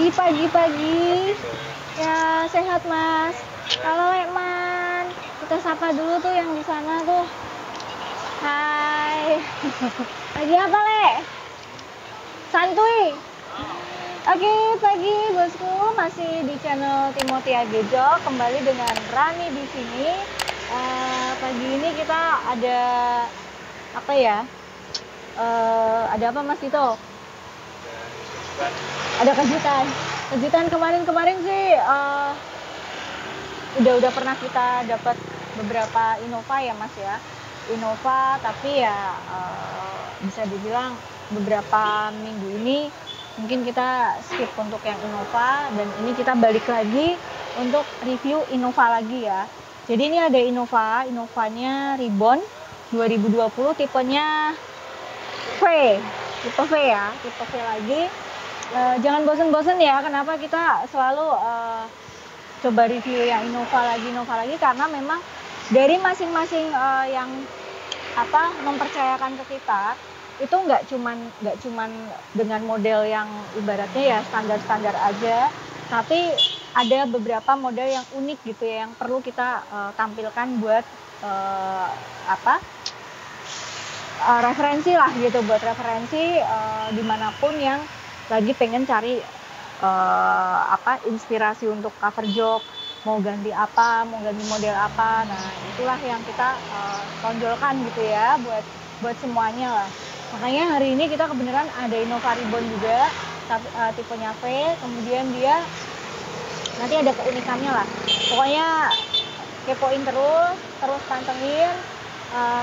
Pagi-pagi. Ya, sehat Mas. Halo Lekman. Kita sapa dulu tuh yang di sana tuh. Hai. Lagi apa, Lek? Santuy. Oke, pagi bosku, masih di channel Timothy Agejo, kembali dengan Rani di sini. Pagi ini kita ada apa ya? Ada apa Mas Tito? Ada kejutan kemarin sih udah pernah kita dapat beberapa Innova ya Mas ya, Innova, tapi ya bisa dibilang beberapa minggu ini mungkin kita skip untuk yang Innova, dan ini kita balik lagi untuk review Innova lagi ya. Jadi ini ada Innovanya Ribbon 2020, tipenya V, tipe V ya, tipe V lagi. Jangan bosen-bosen ya, kenapa kita selalu coba review yang Innova lagi, karena memang dari masing-masing yang mempercayakan ke kita itu nggak cuman dengan model yang ibaratnya ya standar aja, tapi ada beberapa model yang unik gitu ya, yang perlu kita tampilkan buat referensi lah gitu, buat referensi dimanapun yang lagi pengen cari inspirasi untuk cover job, mau ganti model apa. Nah, itulah yang kita tonjolkan gitu ya buat semuanya lah. Makanya hari ini kita kebenaran ada Innova Ribbon juga, tipenya V, kemudian dia nanti ada keunikannya lah. Pokoknya kepoin terus pantengin.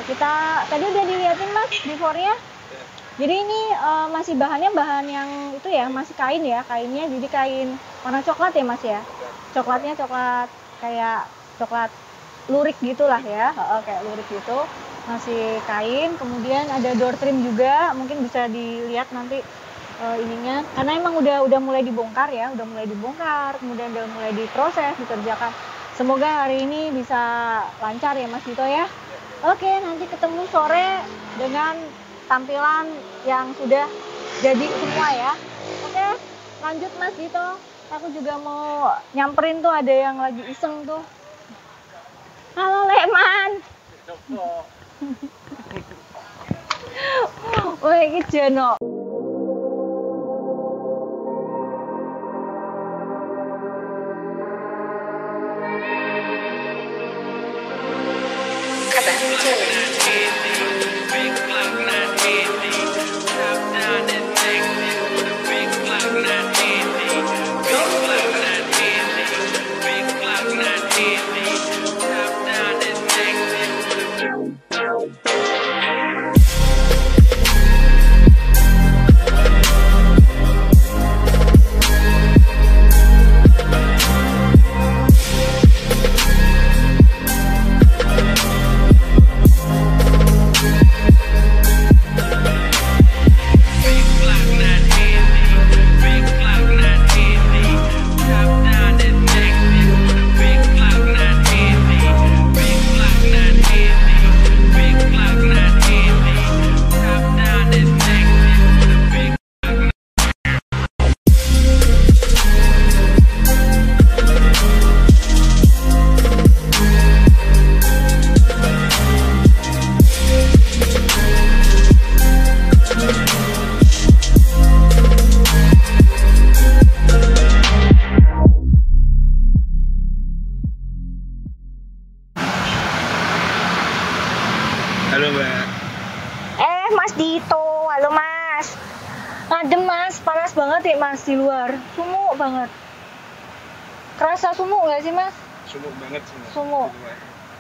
Kita tadi udah dilihatin Mas before-nya. Jadi ini masih bahan yang itu ya, masih kainnya jadi kain warna coklat ya Mas ya. Coklatnya kayak coklat lurik gitulah ya, kayak lurik gitu. Masih kain, kemudian ada door trim juga, mungkin bisa dilihat nanti ininya, karena emang udah mulai dibongkar ya, kemudian udah mulai diproses, dikerjakan. Semoga hari ini bisa lancar ya Mas Dito ya. Oke, nanti ketemu sore dengan tampilan yang sudah jadi semua ya. Oke, lanjut Mas Dito. Aku juga mau nyamperin tuh, ada yang lagi iseng tuh. Halo Lekman. Wah, ini Jeno. Halo Mbak. Mas Dito, halo Mas. Adem Mas, panas banget ya Mas di luar. Sumuk banget. Kerasa sumuk nggak sih Mas? Sumuk banget sih. Sumuk.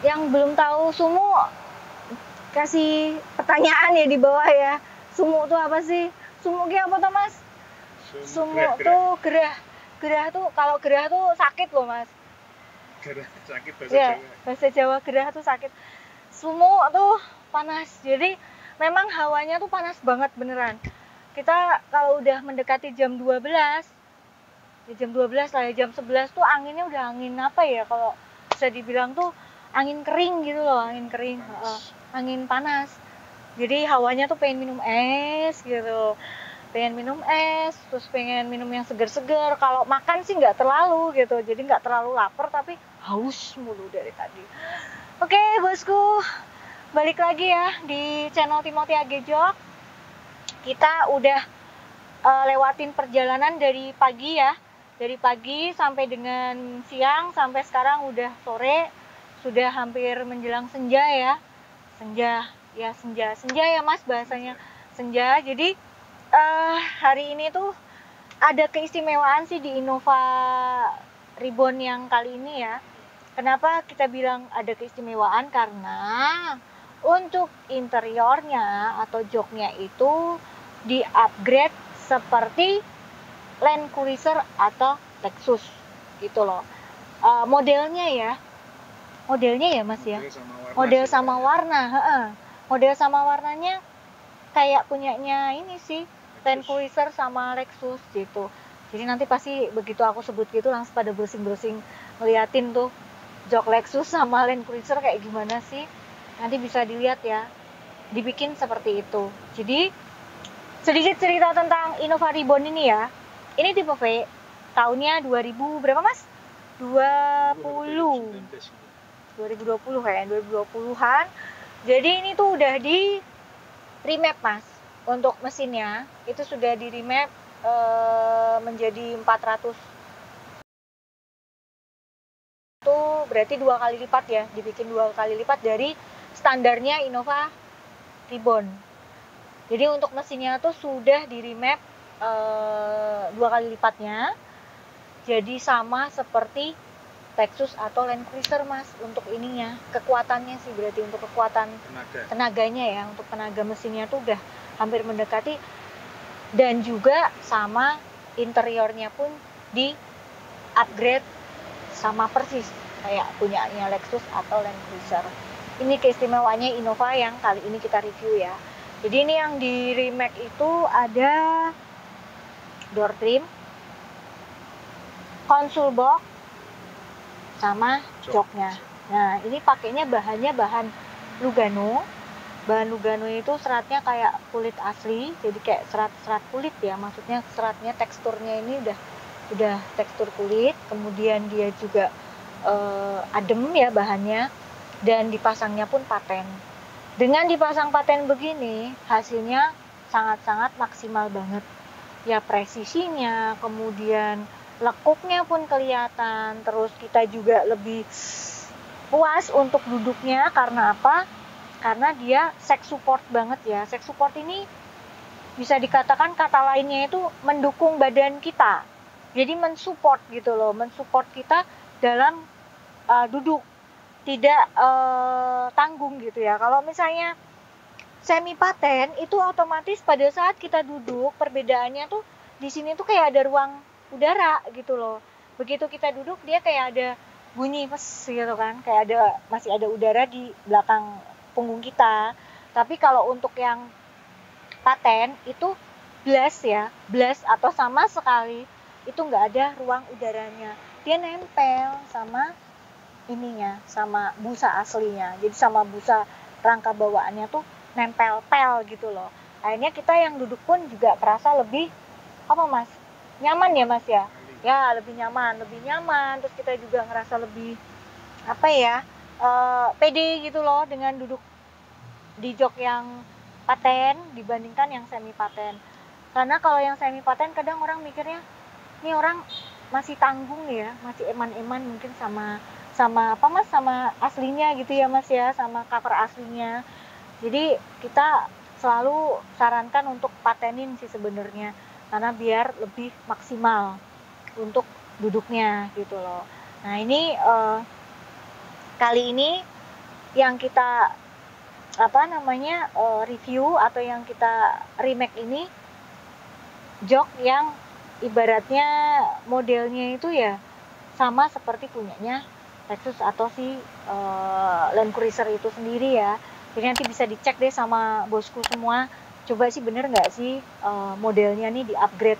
Yang belum tahu sumuk, kasih pertanyaan ya di bawah ya. Sumuk tuh apa sih? Sumuknya apa tuh Mas? Sumuk tuh gerah. Gerah tuh, kalau gerah tuh sakit loh Mas. Gerah sakit bahasa Ya, Jawa. bahasa Jawa gerah tuh sakit. Sumuk tuh panas. Jadi memang hawanya tuh panas banget beneran. Kita kalau udah mendekati jam 12, ya jam 12 lah ya, jam 11 tuh anginnya udah angin apa ya, kalau bisa dibilang tuh angin kering gitu loh, angin kering, angin panas. Jadi hawanya tuh pengen minum es gitu. pengen minum es, terus pengen minum yang seger-seger. Kalau makan sih nggak terlalu gitu, jadi nggak terlalu lapar tapi haus mulu dari tadi. Oke bosku, balik lagi ya di channel Timothy Agejok. Kita udah lewatin perjalanan dari pagi ya, dari pagi sampai dengan siang, sampai sekarang udah sore, sudah hampir menjelang senja ya. Senja ya mas bahasanya, senja. Jadi hari ini tuh ada keistimewaan sih di Innova Reborn yang kali ini ya. Kenapa kita bilang ada keistimewaan? Karena untuk interiornya atau joknya itu di-upgrade seperti Land Cruiser atau Lexus gitu loh. Modelnya ya mas ya. Model sama warna, model sama warnanya kayak punyanya ini sih, Land Cruiser sama Lexus gitu. Jadi nanti pasti begitu aku sebut gitu langsung pada browsing ngeliatin tuh jok Lexus sama Land Cruiser kayak gimana sih. Nanti bisa dilihat ya, dibikin seperti itu. Jadi sedikit cerita tentang Innova Reborn ini ya. Ini tipe V, tahunnya 2000 berapa mas? 2020 kayak 2020-an. Jadi ini tuh udah di remap mas. Untuk mesinnya itu sudah di remap menjadi 400. Itu berarti 2 kali lipat ya, dibikin 2 kali lipat dari standarnya Innova Reborn. Jadi untuk mesinnya tuh sudah di remap 2 kali lipatnya. Jadi sama seperti Lexus atau Land Cruiser mas untuk ininya, kekuatannya sih berarti untuk kekuatan tenaganya ya, untuk tenaga mesinnya tuh udah hampir mendekati, dan juga sama interiornya pun di upgrade sama persis kayak punyanya Lexus atau Land Cruiser. Ini keistimewaannya Innova yang kali ini kita review ya. Jadi ini yang di remake itu ada door trim, console box, sama joknya. Nah ini pakainya bahannya bahan Lugano. Bahan Lugano itu seratnya kayak kulit asli, jadi kayak serat kulit ya, maksudnya seratnya teksturnya ini udah tekstur kulit. Kemudian dia juga adem ya bahannya, dan dipasangnya pun paten. Dengan dipasang paten begini hasilnya sangat-sangat maksimal banget ya, presisinya, kemudian lekuknya pun kelihatan. Terus kita juga lebih puas untuk duduknya. Karena apa? Karena dia sex support banget ya. Sex support ini bisa dikatakan kata lainnya itu mendukung badan kita. Jadi mensupport gitu loh, mensupport kita dalam duduk, tidak tanggung gitu ya. Kalau misalnya semi paten itu otomatis pada saat kita duduk, perbedaannya tuh di sini tuh kayak ada ruang udara gitu loh. Begitu kita duduk dia kayak ada bunyi mes gitu kan, kayak masih ada udara di belakang punggung kita. Tapi kalau untuk yang paten itu blast atau sama sekali itu nggak ada ruang udaranya, dia nempel sama ininya, sama busa aslinya. Jadi sama busa rangka bawaannya tuh nempel-pel gitu loh. Akhirnya kita yang duduk pun juga kerasa lebih nyaman ya mas ya. Ya lebih nyaman. Terus kita juga ngerasa lebih pede gitu loh dengan duduk di jok yang paten dibandingkan yang semi paten. Karena kalau yang semi paten kadang orang mikirnya ini orang masih tanggung ya, masih eman-eman mungkin sama aslinya gitu ya mas ya, sama cover aslinya. Jadi kita selalu sarankan untuk patenin sih sebenarnya, karena biar lebih maksimal untuk duduknya gitu loh. Nah ini kali ini yang kita review atau yang kita remake ini jok yang ibaratnya modelnya itu ya sama seperti punyanya Lexus atau si Land Cruiser itu sendiri ya. Jadi nanti bisa dicek deh sama bosku semua, coba sih bener nggak sih modelnya nih di upgrade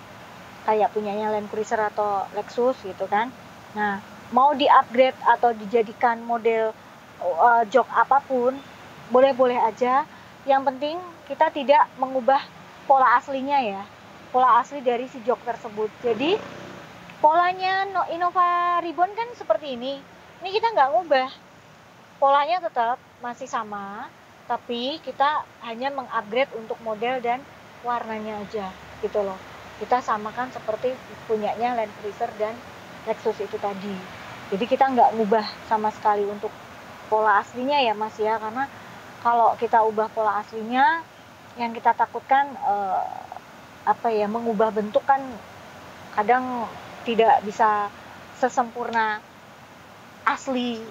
kayak punyanya Land Cruiser atau Lexus gitu kan. Nah mau di upgrade atau dijadikan model jok apapun boleh-boleh aja, yang penting kita tidak mengubah pola aslinya ya. pola asli dari si jok tersebut. Jadi polanya Innova Ribbon kan seperti ini kita nggak ngubah, polanya tetap masih sama, tapi kita hanya mengupgrade untuk model dan warnanya aja gitu loh. Kita samakan seperti punyanya Land Cruiser dan Lexus itu tadi. Jadi kita nggak ngubah sama sekali untuk pola aslinya ya Mas ya, karena kalau kita ubah pola aslinya yang kita takutkan mengubah bentuk kan kadang tidak bisa sesempurna asli.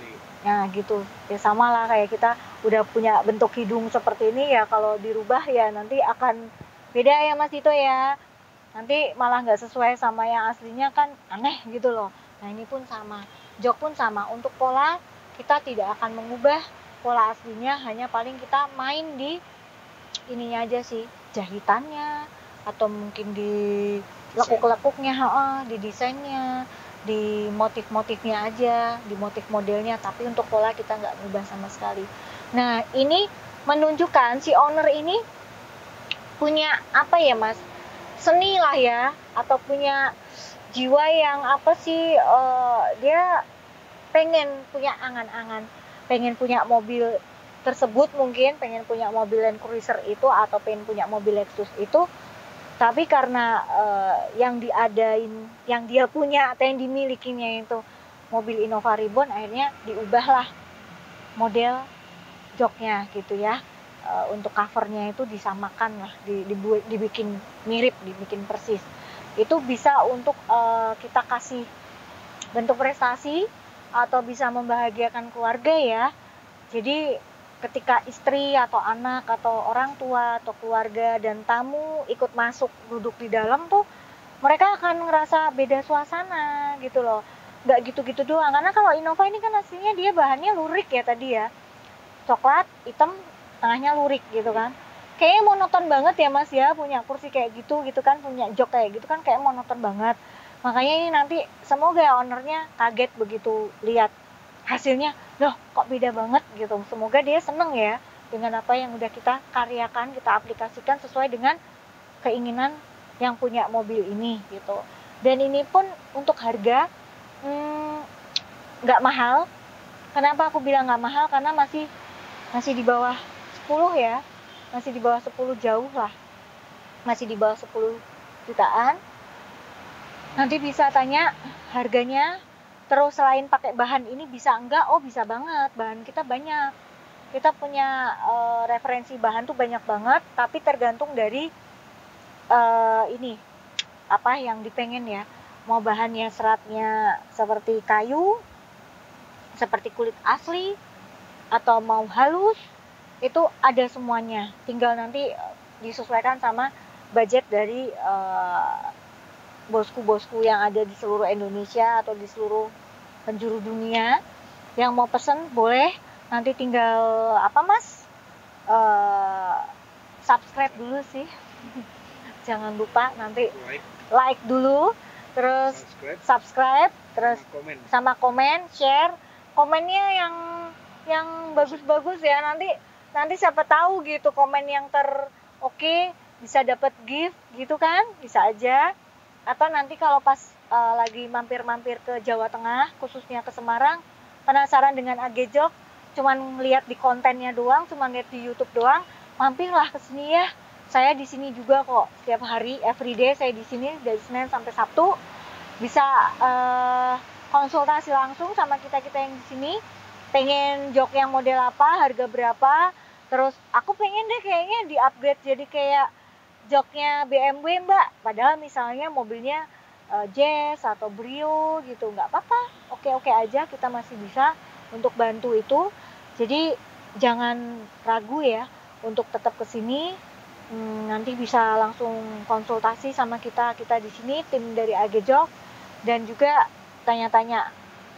Nah gitu ya, sama lah kayak kita udah punya bentuk hidung seperti ini ya, kalau dirubah ya nanti akan beda ya Mas itu ya, nanti malah nggak sesuai sama yang aslinya kan aneh gitu loh. Nah ini pun sama, jok pun sama, untuk pola kita tidak akan mengubah pola aslinya, hanya paling kita main di ininya aja sih, jahitannya atau mungkin di lekuk-lekuknya, di desainnya, di motif-motifnya aja, di motif modelnya, tapi untuk pola kita nggak ngubah sama sekali. Nah ini menunjukkan si owner ini punya apa ya Mas, seni lah ya, atau punya jiwa yang apa sih, dia pengen punya angan-angan, pengen punya mobil tersebut, mungkin pengen punya mobil Land Cruiser itu atau pengen punya mobil Lexus itu, tapi karena yang diadain, yang dia punya atau yang dimilikinya itu mobil Innova Ribbon, akhirnya diubahlah model joknya gitu ya, untuk covernya itu disamakan lah, dibikin mirip, dibikin persis. Itu bisa untuk kita kasih bentuk prestasi atau bisa membahagiakan keluarga ya. Jadi ketika istri atau anak atau orang tua atau keluarga dan tamu ikut masuk duduk di dalam tuh, mereka akan ngerasa beda suasana gitu loh, nggak gitu-gitu doang. Karena kalau Innova ini kan aslinya dia bahannya lurik ya tadi ya, coklat hitam tengahnya lurik gitu kan, kayaknya monoton banget ya Mas ya, punya kursi kayak gitu kan, punya jok kayak gitu kan, kayak monoton banget. Makanya ini nanti semoga ownernya kaget begitu lihat hasilnya, loh kok beda banget gitu. Semoga dia seneng ya dengan apa yang udah kita karyakan, kita aplikasikan sesuai dengan keinginan yang punya mobil ini gitu. Dan ini pun untuk harga nggak mahal. Kenapa aku bilang nggak mahal? Karena masih di bawah 10 ya, masih di bawah 10 jauh lah, masih di bawah 10 jutaan. Nanti bisa tanya harganya. Terus selain pakai bahan ini bisa enggak? Oh bisa banget, bahan kita banyak. Kita punya referensi bahan tuh banyak banget, tapi tergantung dari ini apa yang dipengen ya. Mau bahannya seratnya seperti kayu, seperti kulit asli, atau mau halus, itu ada semuanya. Tinggal nanti disesuaikan sama budget dari bosku-bosku yang ada di seluruh Indonesia atau di seluruh penjuru dunia. Yang mau pesen boleh, nanti tinggal apa Mas, subscribe dulu sih. Jangan lupa nanti like dulu, terus subscribe, terus sama komen, share. Komennya yang bagus-bagus ya, nanti siapa tahu gitu komen yang oke bisa dapat gift gitu kan, bisa aja. Atau nanti kalau pas lagi mampir-mampir ke Jawa Tengah, khususnya ke Semarang, penasaran dengan Agejok, cuman lihat di kontennya doang, cuman lihat di YouTube doang, mampirlah ke sini ya. Saya di sini juga kok, setiap hari, everyday saya di sini dari Senin sampai Sabtu. Bisa konsultasi langsung sama kita-kita yang di sini. Pengen jok yang model apa, harga berapa, terus aku pengen deh kayaknya di-upgrade jadi kayak joknya BMW Mbak, padahal misalnya mobilnya Jazz atau Brio gitu, nggak apa-apa, oke-oke aja, kita masih bisa untuk bantu itu. Jadi jangan ragu ya untuk tetap kesini. Nanti bisa langsung konsultasi sama kita di sini, tim dari Agejok, dan juga tanya-tanya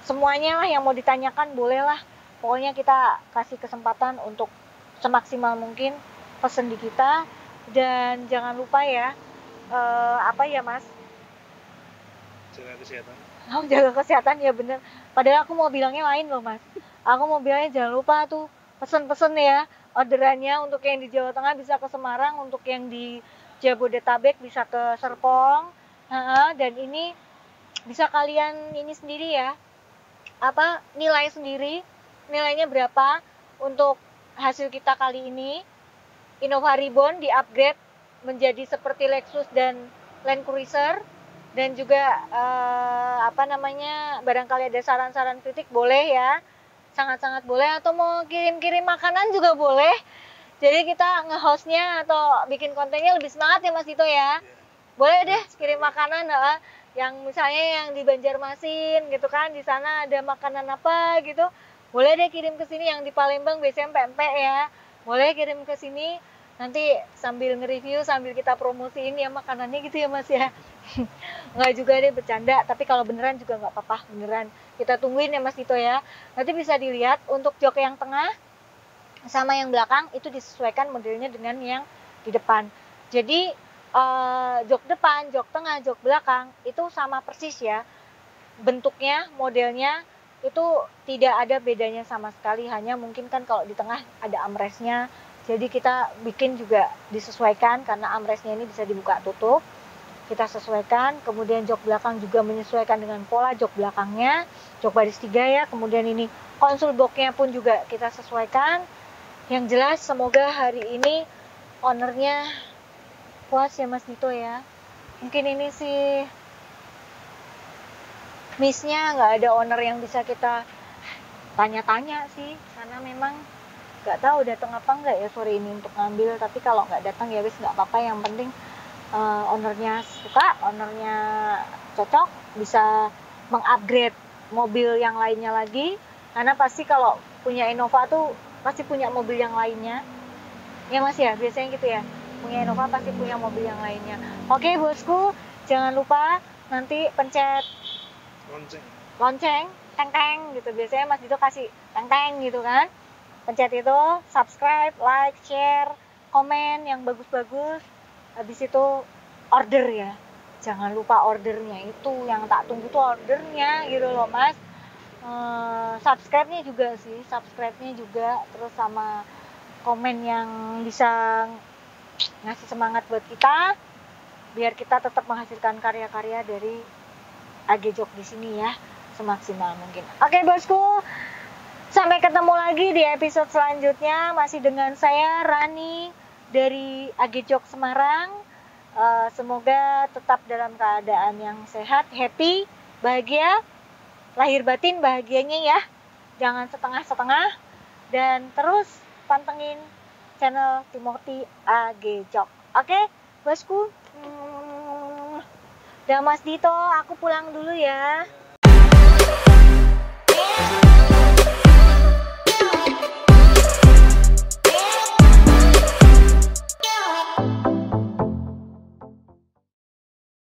semuanya lah yang mau ditanyakan, boleh lah. Pokoknya kita kasih kesempatan untuk semaksimal mungkin pesen di kita. Dan jangan lupa ya, apa ya Mas? Jaga kesehatan. Oh, jaga kesehatan ya bener. Padahal aku mau bilangnya lain loh Mas. Aku mau bilangnya jangan lupa tuh pesen-pesen ya orderannya, untuk yang di Jawa Tengah bisa ke Semarang, untuk yang di Jabodetabek bisa ke Serpong. Dan ini bisa kalian ini sendiri ya, nilai sendiri, nilainya berapa untuk hasil kita kali ini. Innova Reborn di-upgrade menjadi seperti Lexus dan Land Cruiser. Dan juga barangkali ada saran-saran kritik boleh ya, sangat-sangat boleh, atau mau kirim-kirim makanan juga boleh. Jadi kita nge-hostnya atau bikin kontennya lebih semangat ya Mas Dito ya. Boleh deh kirim makanan, yang misalnya yang di Banjarmasin gitu kan, di sana ada makanan apa gitu, boleh deh kirim ke sini. Yang di Palembang biasanya pempek ya, boleh kirim ke sini. Nanti sambil nge-review, sambil kita promosiin ya makanannya gitu ya Mas ya. Nggak juga deh, bercanda, tapi kalau beneran juga nggak apa-apa, beneran. Kita tungguin ya Mas Dito ya. Nanti bisa dilihat untuk jok yang tengah sama yang belakang itu disesuaikan modelnya dengan yang di depan. Jadi jok depan, jok tengah, jok belakang itu sama persis ya. Bentuknya, modelnya itu tidak ada bedanya sama sekali. Hanya mungkin kan kalau di tengah ada armrestnya, jadi kita bikin juga disesuaikan karena armrestnya ini bisa dibuka tutup. Kita sesuaikan. Kemudian jok belakang juga menyesuaikan dengan pola jok belakangnya, jok baris 3 ya. Kemudian ini konsol boxnya pun juga kita sesuaikan. Yang jelas semoga hari ini ownernya puas ya Mas Dito ya. Mungkin ini sih miss-nya nggak ada owner yang bisa kita tanya-tanya sih, karena memang nggak tahu datang apa nggak ya sore ini untuk ngambil. Tapi kalau nggak datang ya wis nggak apa-apa, yang penting ownernya suka, ownernya cocok, bisa mengupgrade mobil yang lainnya lagi. Karena pasti kalau punya Innova tuh pasti punya mobil yang lainnya ya Mas ya, biasanya gitu ya, punya Innova pasti punya mobil yang lainnya. Oke bosku, jangan lupa nanti pencet lonceng teng gitu. Biasanya Mas Dito kasih teng gitu kan, pencet itu, subscribe, like, share, komen yang bagus-bagus. Habis itu order ya, jangan lupa ordernya, itu yang tak tunggu tuh ordernya gitu loh Mas. Subscribe-nya juga sih, terus sama komen yang bisa ngasih semangat buat kita biar kita tetap menghasilkan karya-karya dari AG Jok di sini ya, semaksimal mungkin. Oke bosku, sampai ketemu lagi di episode selanjutnya, masih dengan saya Rani dari AG Jok Semarang. Semoga tetap dalam keadaan yang sehat, happy, bahagia, lahir batin bahagianya ya, jangan setengah-setengah. Dan terus pantengin channel Timothy AG Jok. Oke bosku, dan Mas Dito, aku pulang dulu ya.